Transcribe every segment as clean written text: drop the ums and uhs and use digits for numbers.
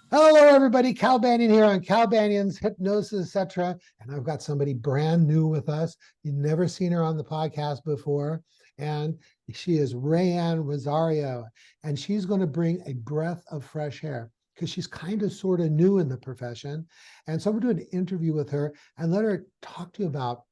Hello, everybody. Cal Banyan here on Cal Banyan's Hypnosis, etc. And I've got somebody brand new with us. You've never seen her on the podcast before. And she is RaeAnn Rosario. And she's going to bring a breath of fresh air because she's kind of sort of new in the profession. And so I'm going to do an interview with her and let her talk to you about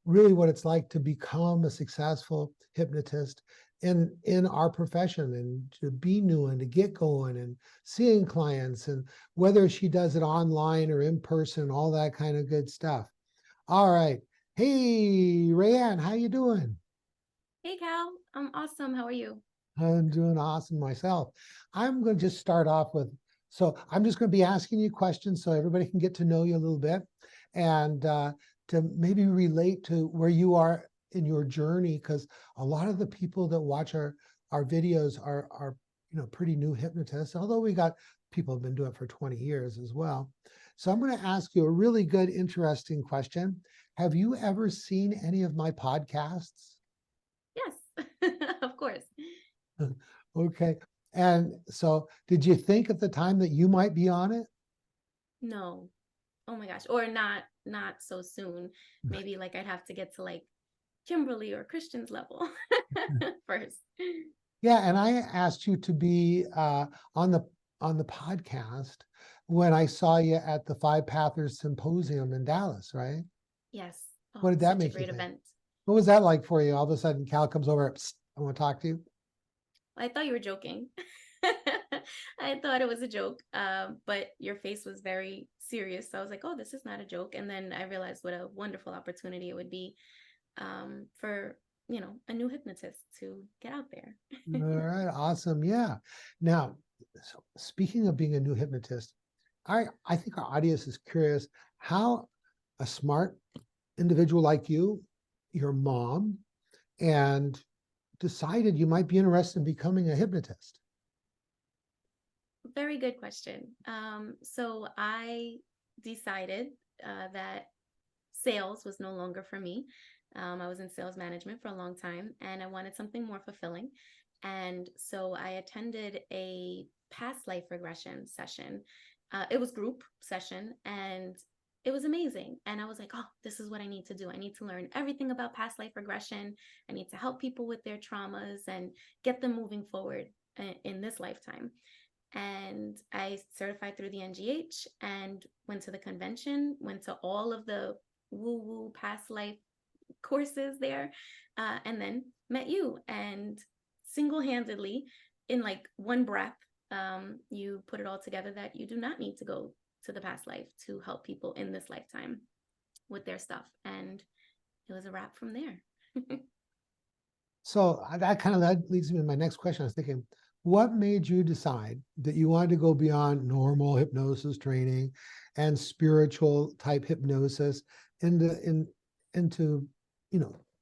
really what it's like to become a successful hypnotist in our profession, and to be new and to get going and seeing clients, and whether she does it online or in person, all that kind of good stuff. All right. Hey, RaeAnn, how you doing? Hey Cal, I'm awesome. How are you? I'm doing awesome myself. I'm going to just start off with, so I'm just going to be asking you questions so everybody can get to know you a little bit, and to maybe relate to where you are in your journey, because a lot of the people that watch our videos are pretty new hypnotists, although we got people who've been doing it for 20 years as well. So I'm going to ask you a really good, interesting question. Have you ever seen any of my podcasts? Yes, of course. Okay. And so did you think at the time that you might be on it? No. Oh my gosh. Or not so soon. Maybe like I'd have to get to like Kimberly or Christian's level first. Yeah, and I asked you to be on the on the podcast when I saw you at the Five Pathers Symposium in Dallas, right? Yes. What Oh, did that such a make you great think? event. What was that like for you? All of a sudden, Cal comes over, "Psst, I want to talk to you." I thought you were joking. I thought it was a joke, but your face was very serious. So I was like, oh, this is not a joke. And then I realized what a wonderful opportunity it would be for, a new hypnotist to get out there. All right, awesome. Yeah. Now, so speaking of being a new hypnotist, I think our audience is curious how a smart individual like you, your mom, and decided you might be interested in becoming a hypnotist. Very good question. So I decided that sales was no longer for me. I was in sales management for a long time and I wanted something more fulfilling. And so I attended a past life regression session. It was group session and it was amazing. And I was like, oh, this is what I need to do. I need to learn everything about past life regression. I need to help people with their traumas and get them moving forward in this lifetime. And I certified through the NGH and went to the convention, went to all of the woo woo past life courses there, and then met you. And single handedly, in like one breath, you put it all together that you do not need to go to the past life to help people in this lifetime with their stuff. And it was a wrap from there. So that leads me to my next question. I was thinking, what made you decide that you wanted to go beyond normal hypnosis training and spiritual type hypnosis into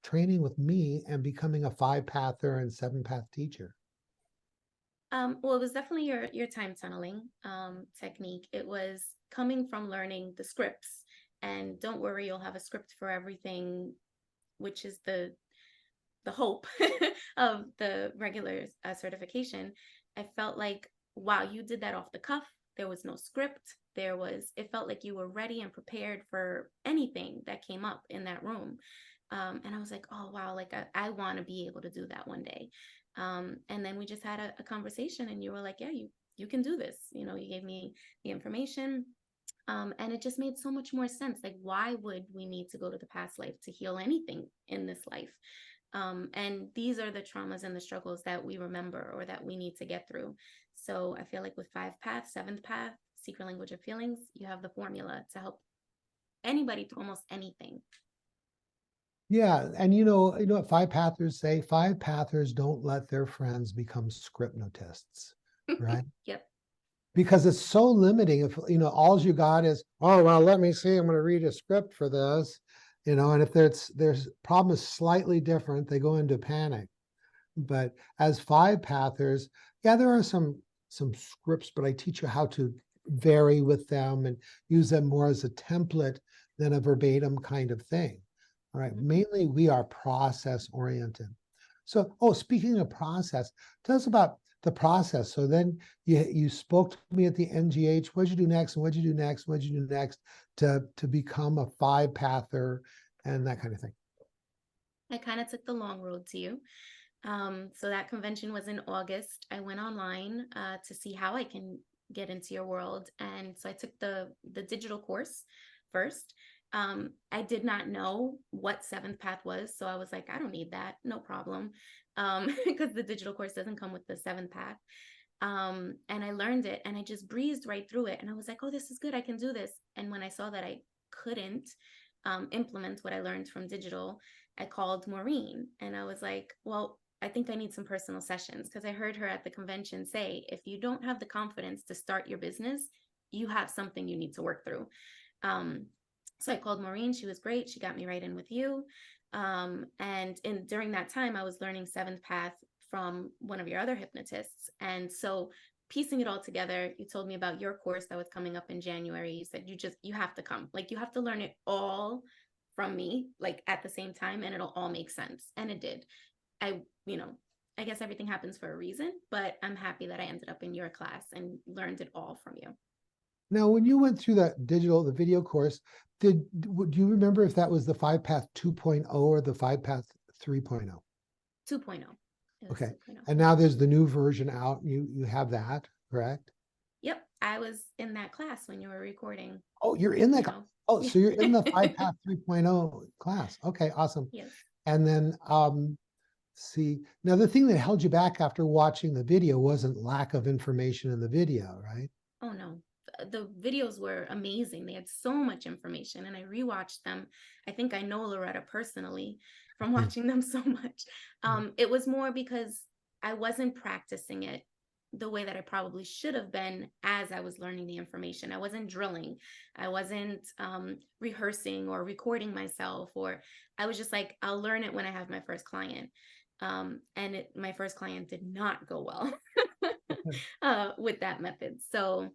training with me and becoming a five pather and seven path teacher? Well, it was definitely your time tunneling technique. It was coming from learning the scripts, and don't worry, you'll have a script for everything, which is the hope of the regular certification. I felt like, wow, you did that off the cuff. There was no script. It felt like you were ready and prepared for anything that came up in that room. And I was like, oh, wow, like I want to be able to do that one day. And then we just had a conversation and you were like, yeah, you can do this. You gave me the information. And it just made so much more sense. Like, why would we need to go to the past life to heal anything in this life? And these are the traumas and the struggles that we remember or that we need to get through. So I feel like with five paths, seventh path, secret language of feelings, you have the formula to help anybody through almost anything. Yeah, and you know what five pathers say? Five pathers don't let their friends become scriptnotists, right? Yep. Because it's so limiting. If all you got is, oh well, let me see, I'm going to read a script for this, and if there's problem is slightly different, they go into panic. But as five pathers, yeah, there are some scripts, but I teach you how to vary with them and use them more as a template than a verbatim kind of thing. All right. Mm-hmm. Mainly we are process oriented. So, oh, speaking of process, the process. So then you spoke to me at the NGH. What'd you do next? And what'd you do next? What'd you do next to become a 5-pather and that kind of thing? I kind of took the long road to you. So that convention was in August. I went online to see how I can get into your world, and so I took the digital course first. I did not know what seventh path was, so I was like, I don't need that, no problem, because the digital course doesn't come with the seventh path. And I learned it, and I just breezed right through it, and I was like, oh, this is good, I can do this. And when I saw that I couldn't implement what I learned from digital, I called Maureen, and I was like, well, I think I need some personal sessions, because I heard her at the convention say, if you don't have the confidence to start your business, you have something you need to work through. Um, so I called Maureen. She was great. She got me right in with you. And during that time, I was learning seventh path from one of your other hypnotists. And so piecing it all together, you told me about your course that was coming up in January. You said you have to come, like you have to learn it all from me, like at the same time, and it'll all make sense. And it did. I, you know, I guess everything happens for a reason, but I'm happy that I ended up in your class and learned it all from you. Now, when you went through the video course, do you remember if that was the 5-path 2.0 or the 5-path 3.0? 2.0. It was Okay. 2.0. And now there's the new version out. You have that, correct? Yep. I was in that class when you were recording, Oh, you're in that. Oh, Yeah. so you're in the 5-path 3.0 class. Okay, awesome. Yes. And then see, now the thing that held you back after watching the video wasn't lack of information in the video, right? Oh no. The videos were amazing. They had so much information, and I rewatched them. I think I know Loretta personally from watching them so much. It was more because I wasn't practicing it the way that I probably should have been as I was learning the information. I wasn't drilling. I wasn't rehearsing or recording myself, or I was just like, I'll learn it when I have my first client. And my first client did not go well with that method. So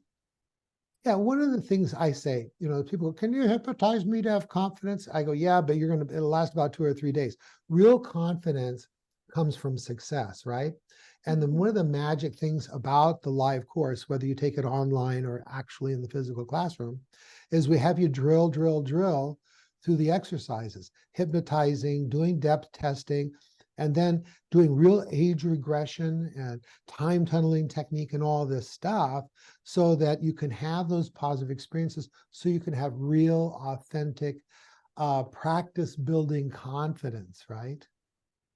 Yeah, one of the things I say, people go, can you hypnotize me to have confidence? I go, yeah, but it'll last about 2 or 3 days. Real confidence comes from success, right? And then one of the magic things about the live course, whether you take it online or actually in the physical classroom, is we have you drill through the exercises, hypnotizing, doing depth testing, and then doing real age regression and time tunneling technique and all this stuff so that you can have those positive experiences, so you can have real, authentic practice building confidence, right?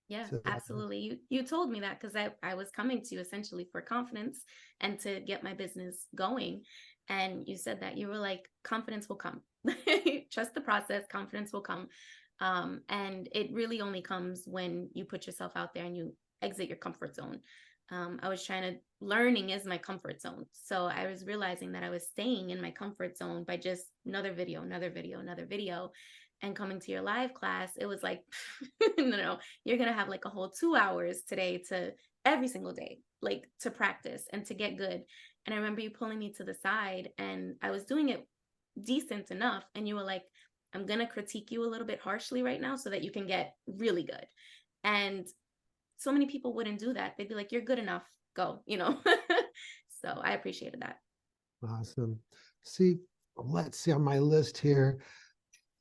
yeah, So, absolutely. You told me that because I was coming to you essentially for confidence and to get my business going. And you said that you were like, confidence will come. Trust the process, confidence will come. And it really only comes when you put yourself out there and you exit your comfort zone. I was trying to learning is my comfort zone. So I was realizing that I was staying in my comfort zone by just another video, another video, another video. And coming to your live class, it was like, no, you're going to have like a whole 2 hours today to every single day, like to practice and to get good. And I remember you pulling me to the side, and I was doing it decent enough. And you were like, I'm going to critique you a little bit harshly right now so that you can get really good. And so many people wouldn't do that. They'd be like, you're good enough, go, So I appreciated that. awesome. See, let's see on my list here.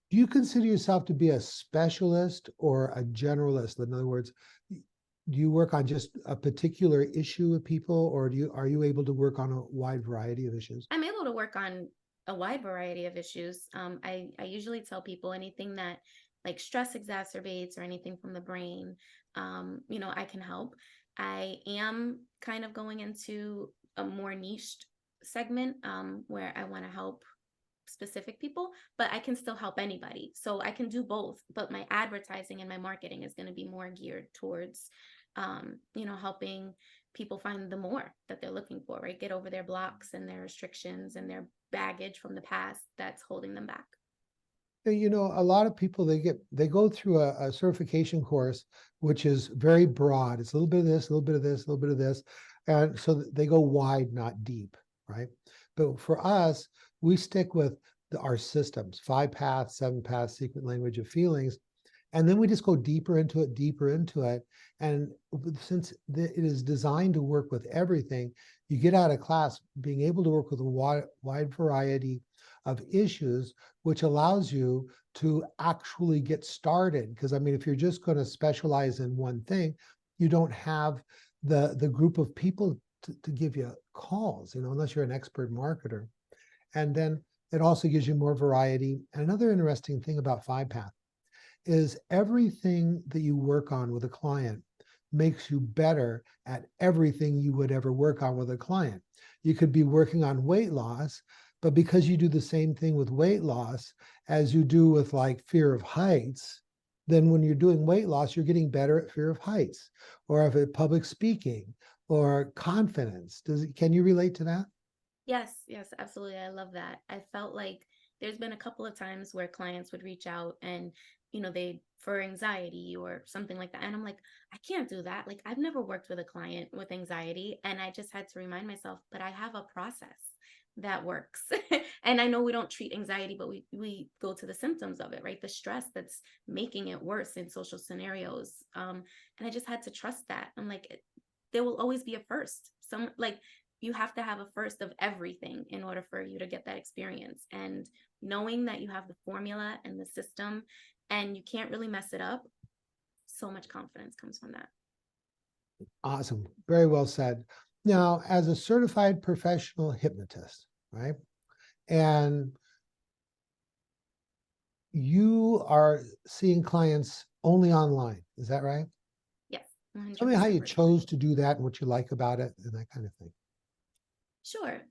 Do you consider yourself to be a specialist or a generalist? In other words, do you work on just a particular issue with people, or are you able to work on a wide variety of issues? I'm able to work on a wide variety of issues. I usually tell people anything that like stress exacerbates or anything from the brain, I can help. I am kind of going into a more niched segment where I want to help specific people, but I can still help anybody. So I can do both, but my advertising and my marketing is going to be more geared towards, helping people find the more that they're looking for, right? Get over their blocks and their restrictions and their baggage from the past that's holding them back. A lot of people, they go through a certification course, which is very broad. It's a little bit of this, a little bit of this, a little bit of this. And so they go wide, not deep, right? But for us, we stick with our systems, 5 paths, 7 paths, secret language of feelings. And then we just go deeper into it, deeper into it. And since it is designed to work with everything, you get out of class being able to work with a wide variety of issues, which allows you to actually get started. Because I mean, if you're just going to specialize in one thing, you don't have the group of people to give you calls, unless you're an expert marketer. And then it also gives you more variety. And another interesting thing about 5-Path is everything that you work on with a client makes you better at everything you would ever work on with a client. You could be working on weight loss, but because you do the same thing with weight loss as you do with like fear of heights, then when you're doing weight loss, you're getting better at fear of heights or at public speaking or confidence. Can you relate to that? Yes, yes, absolutely. I love that. I felt like there's been a couple of times where clients would reach out and, they for anxiety or something like that. And I'm like, I can't do that. Like, I've never worked with a client with anxiety. And I just had to remind myself, but I have a process that works. And I know we don't treat anxiety, but we go to the symptoms of it, right? The stress that's making it worse in social scenarios. And I just had to trust that. I'm like, there will always be a first. Some like you have to have a first of everything in order for you to get that experience. And knowing that you have the formula and the system and you can't really mess it up, so much confidence comes from that. Awesome. Very well said. Now, as a certified professional hypnotist, right? And you are seeing clients only online. Is that right? Yes, Tell me how 100% you virtual. chose to do that and what you like about it and that kind of thing. Sure.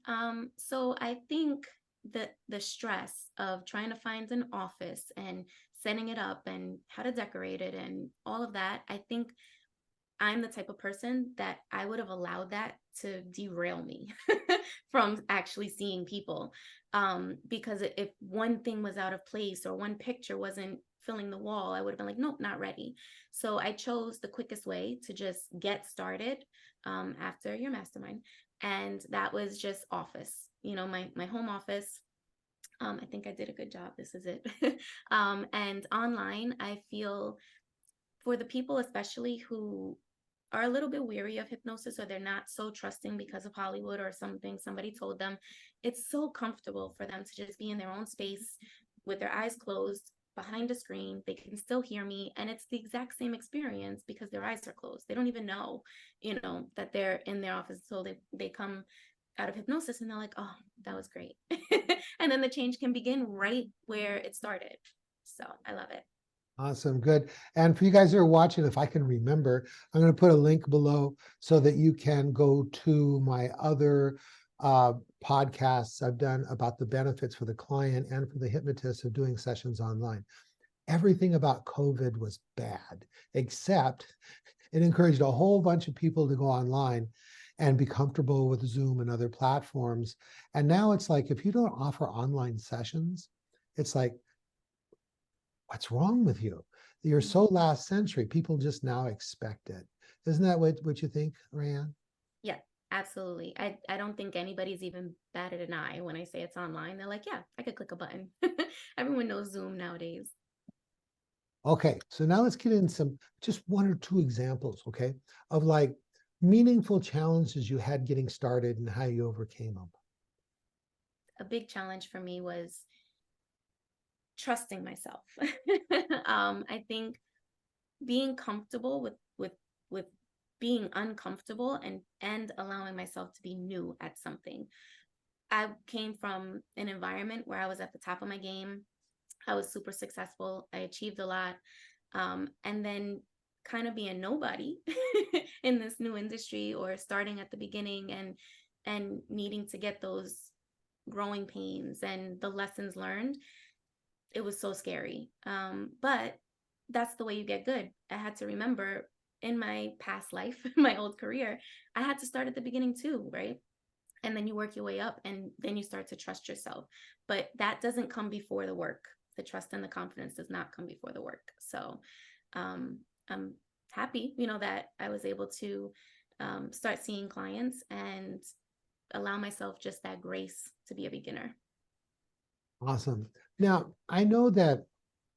So I think that the stress of trying to find an office and setting it up and how to decorate it and all of that, I think I'm the type of person that I would have allowed that to derail me from actually seeing people. Because if one thing was out of place or one picture wasn't filling the wall, I would have been like, nope, not ready. So I chose the quickest way to just get started after your mastermind. And that was just office, my home office. I think I did a good job. This is it. And online, I feel for the people, especially who are a little bit weary of hypnosis or they're not so trusting because of Hollywood or something somebody told them, it's so comfortable for them to just be in their own space with their eyes closed behind a screen. They can still hear me, and it's the exact same experience because their eyes are closed. They don't even know, that they're in their office. So they come out of hypnosis and they're like, oh, that was great. And then the change can begin right where it started. So I love it. Awesome. Good. And for you guys that are watching, if I can remember, I'm going to put a link below so that you can go to my other uh, podcasts I've done about the benefits for the client and for the hypnotist of doing sessions online. Everything about COVID was bad, except it encouraged a whole bunch of people to go online and be comfortable with Zoom and other platforms. And now it's like, if you don't offer online sessions, it's like, what's wrong with you? You're so last century. People just now expect it. Isn't that what you think, RaeAnn? Yeah, absolutely. I don't think anybody's even batted an eye when I say it's online. They're like, yeah, I could click a button. Everyone knows Zoom nowadays. Okay, so now let's get in some, just one or two examples, okay, of like meaningful challenges you had getting started and how you overcame them. A big challenge for me was trusting myself. I think being comfortable with being uncomfortable and allowing myself to be new at something. I came from an environment where I was at the top of my game. I was super successful. I achieved a lot. And then kind of being nobody in this new industry or starting at the beginning and needing to get those growing pains and the lessons learned. It was so scary. But that's the way you get good. I had to remember in my past life, my old career, I had to start at the beginning too, right? And then you work your way up and then you start to trust yourself. But that doesn't come before the work. The trust and the confidence does not come before the work. So I'm happy, that I was able to start seeing clients and allow myself just that grace to be a beginner. Awesome. Now, I know that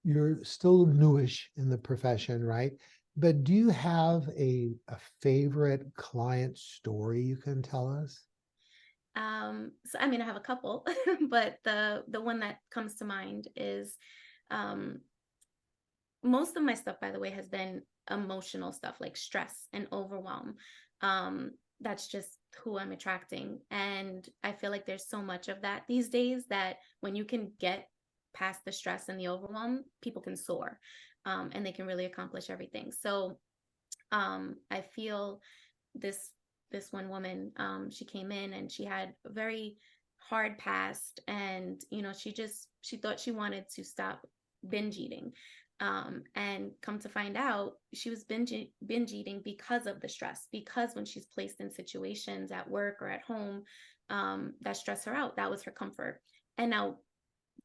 you're still newish in the profession, right? But do you have a favorite client story you can tell us? So I mean, I have a couple, but the one that comes to mind is um, most of my stuff, by the way, has been emotional stuff like stress and overwhelm. Um, that's just who I'm attracting. And I feel like there's so much of that these days that when you can get past the stress and the overwhelm, people can soar, and they can really accomplish everything. So I feel this this one woman, she came in and she had a very hard past, and she thought she wanted to stop binge eating, and come to find out she was binge eating because of the stress, because when she's placed in situations at work or at home that stress her out, that was her comfort. And now,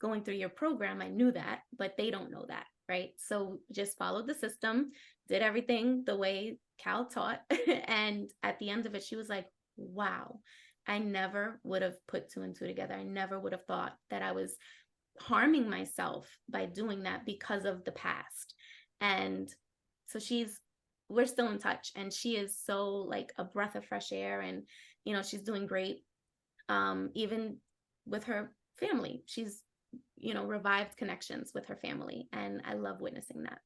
going through your program, I knew that, but they don't know that, right? So just followed the system, did everything the way Cal taught. And at the end of it, she was like, wow, I never would have put two and two together. I never would have thought that I was harming myself by doing that because of the past. And so we're still in touch, and she is so like a breath of fresh air, and she's doing great. Even with her family, she's revived connections with her family, and I love witnessing that.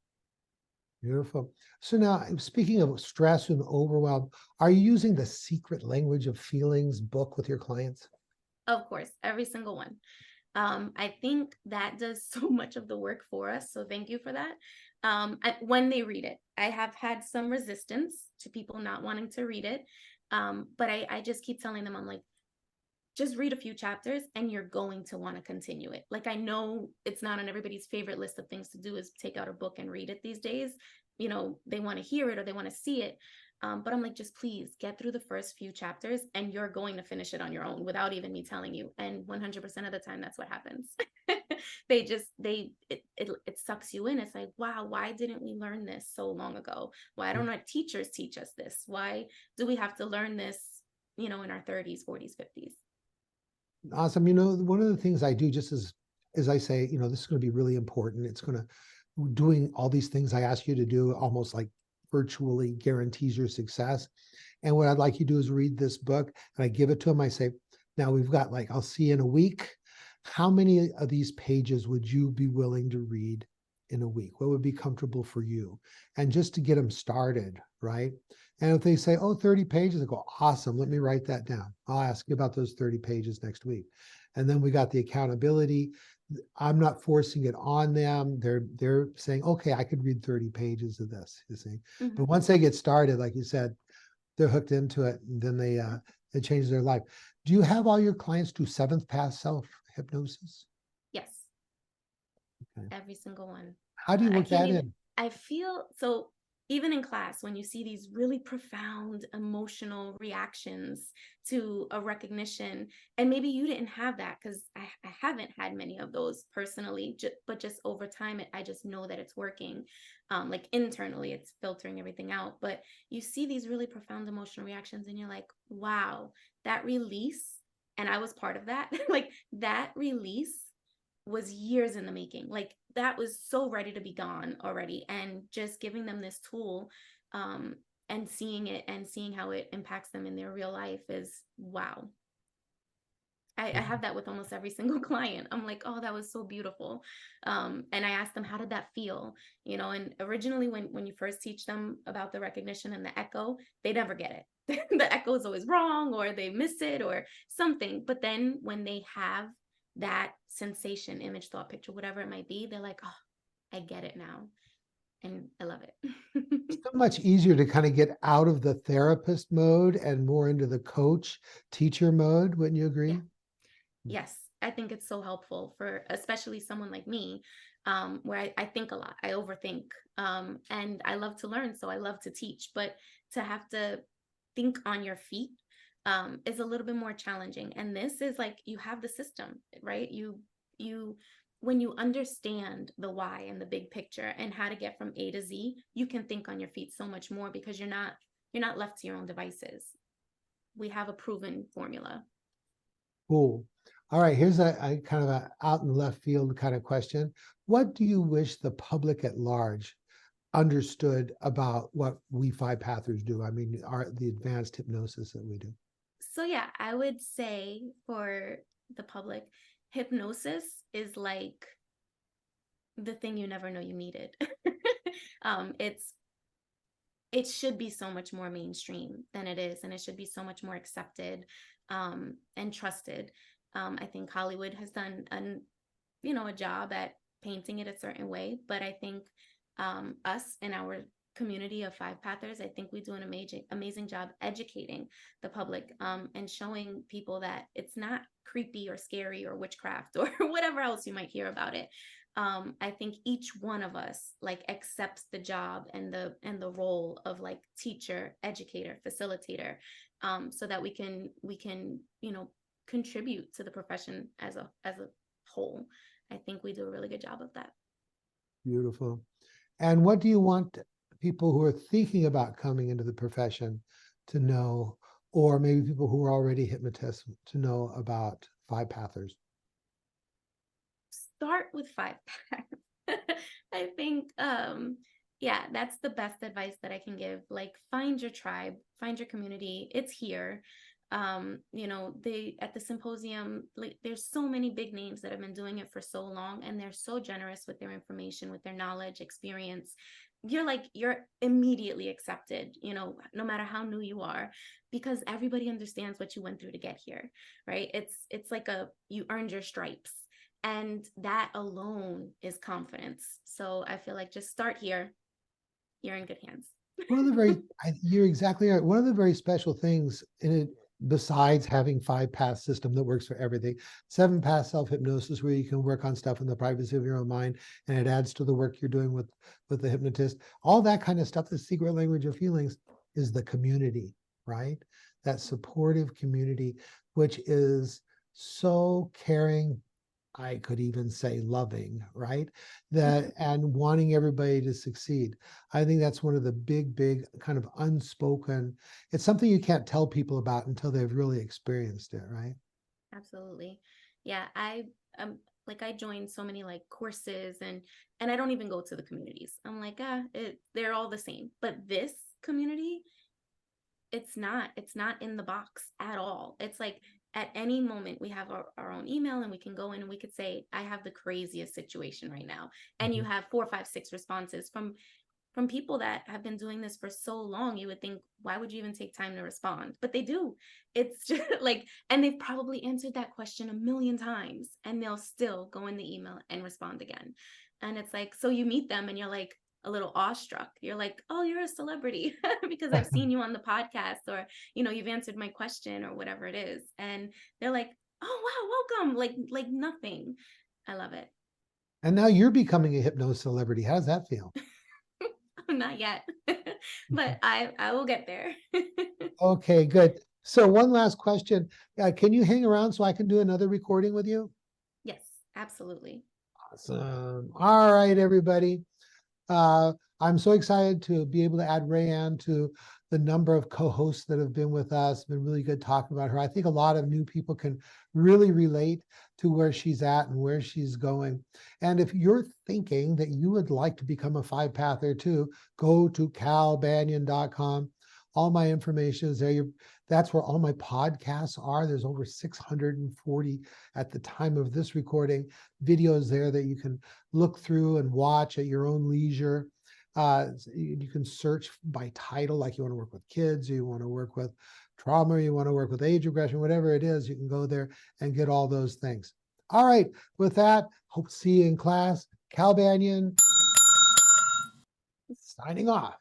Beautiful. So now, speaking of stress and overwhelm, are you using the Secret Language of Feelings book with your clients? Of course, every single one. I think that does so much of the work for us, so thank you for that. When they read it, I have had some resistance to people not wanting to read it, but I just keep telling them, I'm like, just read a few chapters and you're going to want to continue it. Like, I know it's not on everybody's favorite list of things to do is take out a book and read it these days. They want to hear it or they want to see it. But I'm like, just please get through the first few chapters and you're going to finish it on your own without even me telling you. And 100% of the time, that's what happens. It sucks you in. It's like, wow, why didn't we learn this so long ago? Why don't our teachers teach us this? Why do we have to learn this, in our 30s, 40s, 50s? Awesome. One of the things I do just as I say, this is going to be really important. It's going to doing all these things I ask you to do almost like virtually guarantees your success. And what I'd like you to do is read this book, and I give it to them. I say, now we've got I'll see you in a week. How many of these pages would you be willing to read in a week? What would be comfortable for you? And just to get them started, right? And if they say, oh, 30 pages, I go, awesome, let me write that down. I'll ask you about those 30 pages next week. And then we got the accountability. I'm not forcing it on them. They're saying, okay, I could read 30 pages of this, you see. But Mhm. once they get started, like you said, they're hooked into it, and then it changes their life. Do you have all your clients do seventh path self hypnosis? Yes, Okay. every single one. How do you I work can't that even, in? I feel so, even in class, when you see these really profound emotional reactions to a recognition, and maybe you didn't have that because I haven't had many of those personally, but just over time, I just know that it's working. Like internally, it's filtering everything out. But you see these really profound emotional reactions, and you're like, wow, that release. And I was part of that. Like that release was years in the making. Like that was so ready to be gone already. And just giving them this tool, and seeing it and seeing how it impacts them in their real life is wow. I have that with almost every single client. I'm like, oh, that was so beautiful. And I ask them, how did that feel? And originally when you first teach them about the recognition and the echo, they never get it. The echo is always wrong, or they miss it or something. But then when they have that sensation, image, thought, picture, whatever it might be, they're like, oh, I get it now. And I love it. So much easier to kind of get out of the therapist mode and more into the coach teacher mode. Wouldn't you Yeah. agree? Yes, I think it's so helpful for especially someone like me, where I think a lot, I overthink, and I love to learn, so I love to teach. But to have to think on your feet is a little bit more challenging. And this is like you have the system, right? You when you understand the why and the big picture and how to get from A to Z, you can think on your feet so much more because you're not left to your own devices. We have a proven formula. Cool. All right, here's a kind of a out in left field kind of question. What do you wish the public at large understood about what we five pathers do? I mean, the advanced hypnosis that we do. So yeah, I would say for the public, hypnosis is like the thing you never know you needed. It's it should be so much more mainstream than it is, and it should be so much more accepted and trusted. I think Hollywood has done a job at painting it a certain way, but I think us in our community of five pathers, I think we do an amazing job educating the public and showing people that it's not creepy or scary or witchcraft or whatever else you might hear about it. I think each one of us like accepts the job and the role of like teacher, educator, facilitator, so that we can contribute to the profession as a whole. I think we do a really good job of that. Beautiful. And what do you want people who are thinking about coming into the profession to know, or maybe people who are already hypnotists to know about five pathers? Start with five paths. I think yeah, that's the best advice that I can give. Like, find your tribe, find your community. It's here. They at the symposium, like, there's so many big names that have been doing it for so long, and they're so generous with their information, with their knowledge, experience. You're immediately accepted, no matter how new you are, because everybody understands what you went through to get here, right? It's like you earned your stripes, and that alone is confidence. So I feel like just start here. You're in good hands. One of the you're exactly right. One of the very special things in it, besides having 5 path system that works for everything, 7 path self-hypnosis, where you can work on stuff in the privacy of your own mind, and it adds to the work you're doing with the hypnotist. All that kind of stuff, the secret language of feelings, is the community, right? That supportive community, which is so caring. I could even say loving, right? That and wanting everybody to succeed. I think that's one of the big kind of unspoken. It's something you can't tell people about until they've really experienced it, right? Absolutely. Yeah, I joined so many like courses, and I don't even go to the communities. I'm like, they're all the same. But this community, it's not in the box at all. It's like at any moment we have our own email, and we can go in and we could say, I have the craziest situation right now. And you Mhm. have 4, 5, 6 responses from people that have been doing this for so long. You would think, why would you even take time to respond? But they do. It's just like, and they've probably answered that question a million times, and they'll still go in the email and respond again. And it's like, so you meet them and you're like a little awestruck. You're like, oh, you're a celebrity because I've seen you on the podcast, or, you've answered my question or whatever it is. And they're like, oh, wow, welcome. Like nothing. I love it. And now you're becoming a hypno celebrity. How does that feel? Not yet, but I will get there. Okay, good. So one last question. Can you hang around so I can do another recording with you? Yes, absolutely. Awesome. All right, everybody. I'm so excited to be able to add RaeAnn to the number of co-hosts that have been with us. It's been really good talking about her. I think a lot of new people can really relate to where she's at and where she's going. And if you're thinking that you would like to become a 5-pather too, go to calbanyan.com. All my information is there. That's where all my podcasts are. There's over 640 at the time of this recording, videos there that you can look through and watch at your own leisure. You can search by title, like you want to work with kids, or you want to work with trauma, or you want to work with age regression, whatever it is, you can go there and get all those things. All right, with that, hope to see you in class. Cal Banyan, signing off.